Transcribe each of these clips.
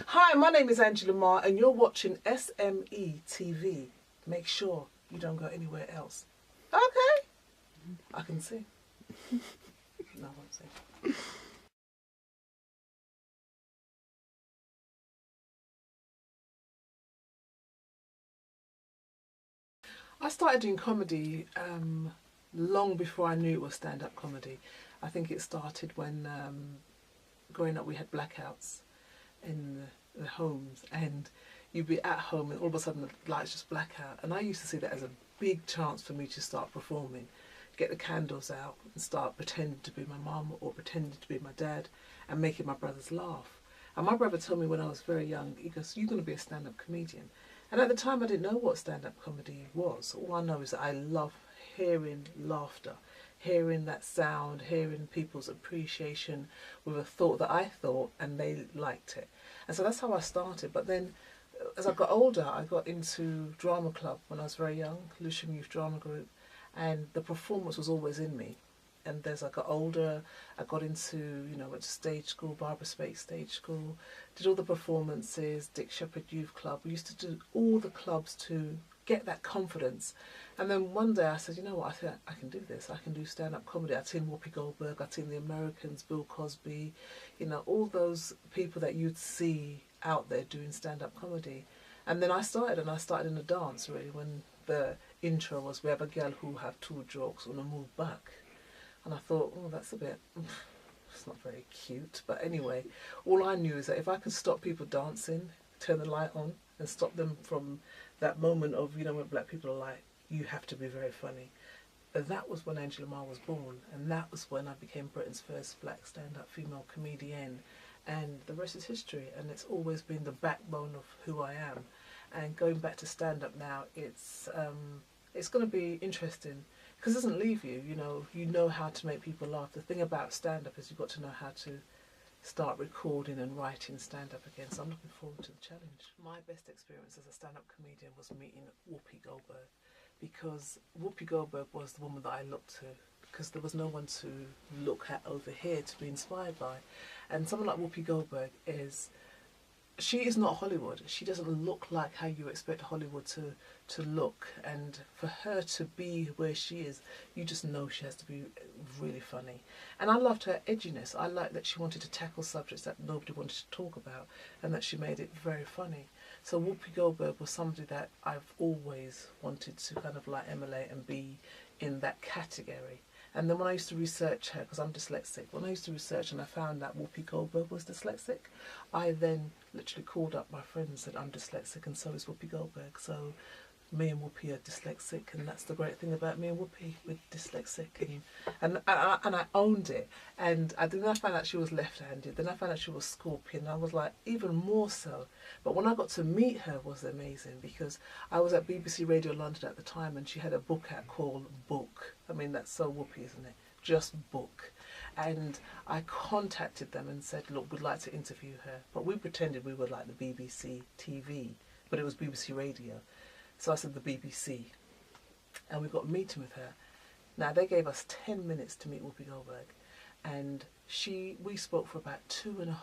Hi, my name is Angie and you're watching SMETV. Make sure you don't go anywhere else. Okay? I can see. No, I won't see. I started doing comedy long before I knew it was stand-up comedy. I think it started when, growing up, we had blackouts in the homes, and you'd be at home and all of a sudden the lights just black out. And I used to see that as a big chance for me to start performing, get the candles out and start pretending to be my mum or pretending to be my dad and making my brothers laugh. And my brother told me when I was very young, he goes, "You're going to be a stand-up comedian." And at the time I didn't know what stand-up comedy was. All I know is that I love hearing laughter, hearing that sound, hearing people's appreciation with a thought that I thought and they liked it. And so that's how I started. But then as I got older, I got into drama club when I was very young, Lucian Youth Drama Group, and the performance was always in me. And as I got older, I got into, went to stage school, Barbara Spates Stage School, did all the performances, Dick Shepherd Youth Club. We used to do all the clubs to get that confidence. And then one day I said, you know what, I can do this. I can do stand-up comedy. I'd seen Whoopi Goldberg, I'd seen The Americans, Bill Cosby, all those people that you'd see out there doing stand-up comedy. And then I started in a dance, really, when the intro was, "We have a girl who have two jokes on a move back." And I thought, oh, that's a bit, it's not very cute. But anyway, all I knew is that if I could stop people dancing, turn the light on, and stop them from that moment of, when black people are like, you have to be very funny. And that was when Angela Marr was born. And that was when I became Britain's first black stand-up female comedian. And the rest is history. And it's always been the backbone of who I am. And going back to stand-up now, it's going to be interesting. Because it doesn't leave you, you know how to make people laugh. The thing about stand-up is you've got to know how to start recording and writing stand-up again. So I'm looking forward to the challenge. My best experience as a stand-up comedian was meeting Whoopi Goldberg, because Whoopi Goldberg was the woman that I looked to, because there was no one to look at over here to be inspired by. And someone like Whoopi Goldberg she is not Hollywood. She doesn't look like how you expect Hollywood to look. And for her to be where she is, you just know she has to be really funny. And I loved her edginess. I liked that she wanted to tackle subjects that nobody wanted to talk about, and that she made it very funny. So Whoopi Goldberg was somebody that I've always wanted to kind of like emulate and be in that category. And then when I used to research her, because I'm dyslexic, when I used to research and I found that Whoopi Goldberg was dyslexic, I then literally called up my friend and said, I'm dyslexic and so is Whoopi Goldberg. So me and Whoopi are dyslexic, and that's the great thing about me and Whoopi, we're dyslexic. And I owned it. And then I found out she was left-handed. Then I found out she was Scorpion. I was like, even more so. But when I got to meet her, it was amazing, because I was at BBC Radio London at the time, and she had a book out called Book. I mean, that's so Whoopi, isn't it? Just Book. And I contacted them and said, look, we'd like to interview her. But we pretended we were like the BBC TV, but it was BBC Radio. So I said the BBC, and we got a meeting with her. Now, they gave us 10 minutes to meet Whoopi Goldberg, and we spoke for about 2.5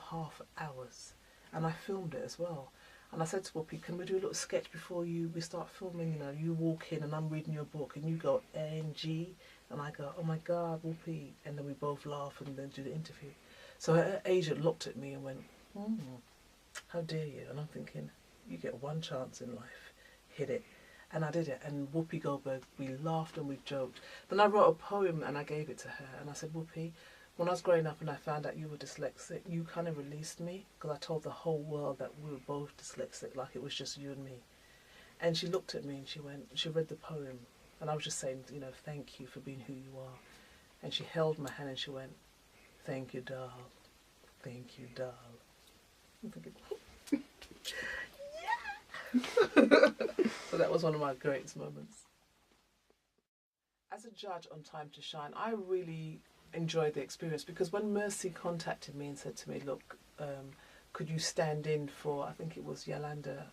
hours, and I filmed it as well. And I said to Whoopi, can we do a little sketch before we start filming? You walk in and I'm reading your book, and you go, Angie, and I go, oh my God, Whoopi, and then we both laugh and then do the interview. So her agent looked at me and went, how dare you? And I'm thinking, you get one chance in life. Hit it. And I did it. And Whoopi Goldberg, we laughed and we joked. Then I wrote a poem and I gave it to her, and I said, Whoopi, when I was growing up and I found out you were dyslexic, you kind of released me, because I told the whole world that we were both dyslexic, like it was just you and me. And she looked at me and she read the poem, and I was just saying, thank you for being who you are. And she held my hand and she went, thank you, doll. Thank you, doll. I'm thinking, so that was one of my greatest moments. As a judge on Time to Shine, I really enjoyed the experience, because when Mercy contacted me and said to me, look, could you stand in for, I think it was Yolanda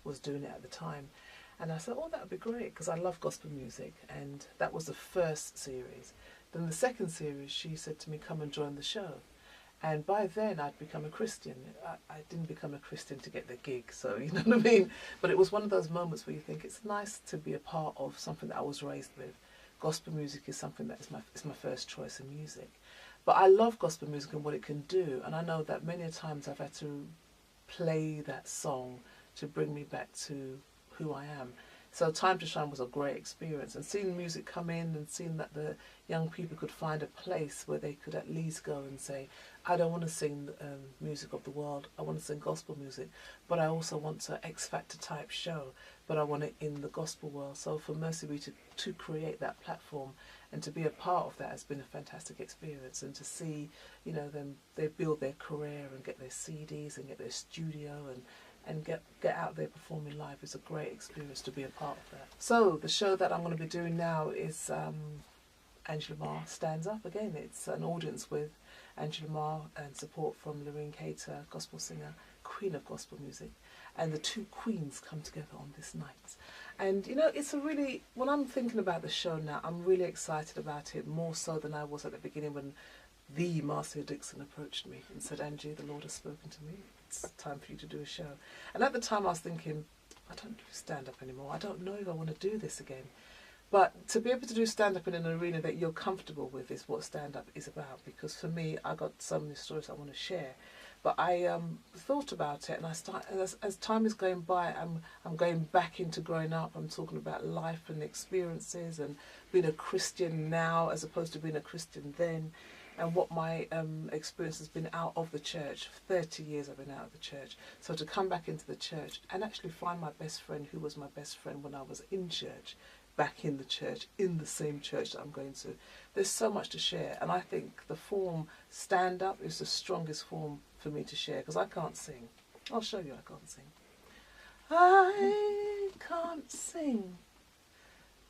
was doing it at the time, and I said, oh, that would be great, because I love gospel music, and that was the first series. Then the second series, she said to me, come and join the show. And by then I'd become a Christian. I didn't become a Christian to get the gig, so you know what I mean? But it was one of those moments where you think it's nice to be a part of something that I was raised with. Gospel music is something that is my first choice in music. But I love gospel music and what it can do. And I know that many times I've had to play that song to bring me back to who I am. So Time to Shine was a great experience, and seeing music come in and seeing that the young people could find a place where they could at least go and say, I don't want to sing music of the world, I want to sing gospel music, but I also want an X Factor type show, but I want it in the gospel world. So for Mercy Be to create that platform and to be a part of that has been a fantastic experience, and to see, you know, them, they build their career and get their CDs and get their studio and get out there performing live is a great experience to be a part of that. So the show that I'm going to be doing now is Angie Stands Up. Again, it's an audience with Angie and support from Lorraine Cater, gospel singer, queen of gospel music, and the two queens come together on this night. And you know, it's a really, when I'm thinking about the show now, I'm really excited about it, more so than I was at the beginning when the Marcia Dixon approached me and said, Angie, the Lord has spoken to me. It's time for you to do a show. And at the time I was thinking, I don't do stand-up anymore. I don't know if I want to do this again. But to be able to do stand-up in an arena that you're comfortable with is what stand-up is about. Because for me, I got so many stories I want to share. But I thought about it, and I as time is going by, I'm going back into growing up. I'm talking about life and experiences and being a Christian now as opposed to being a Christian then. And what my experience has been out of the church. For 30 years I've been out of the church. So to come back into the church and actually find my best friend, who was my best friend when I was in church, back in the church, in the same church that I'm going to. There's so much to share. And I think the form stand-up is the strongest form for me to share, because I can't sing. I'll show you I can't sing. I can't sing.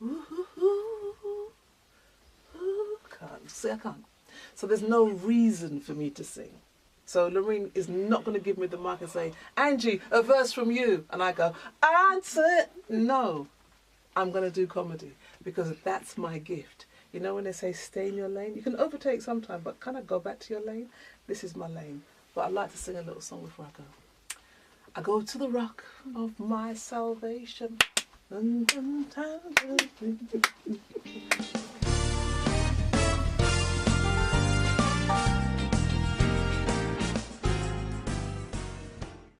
Ooh, ooh, ooh, ooh. Can't. See, I can't. So there's no reason for me to sing. So Lorraine is not going to give me the mic and say, Angie, a verse from you. And I go, answer. No, I'm going to do comedy because that's my gift. You know when they say stay in your lane? You can overtake sometime, but kind of go back to your lane. This is my lane. But I'd like to sing a little song before I go. I go to the rock of my salvation. Dun, dun, dun, dun, dun, dun.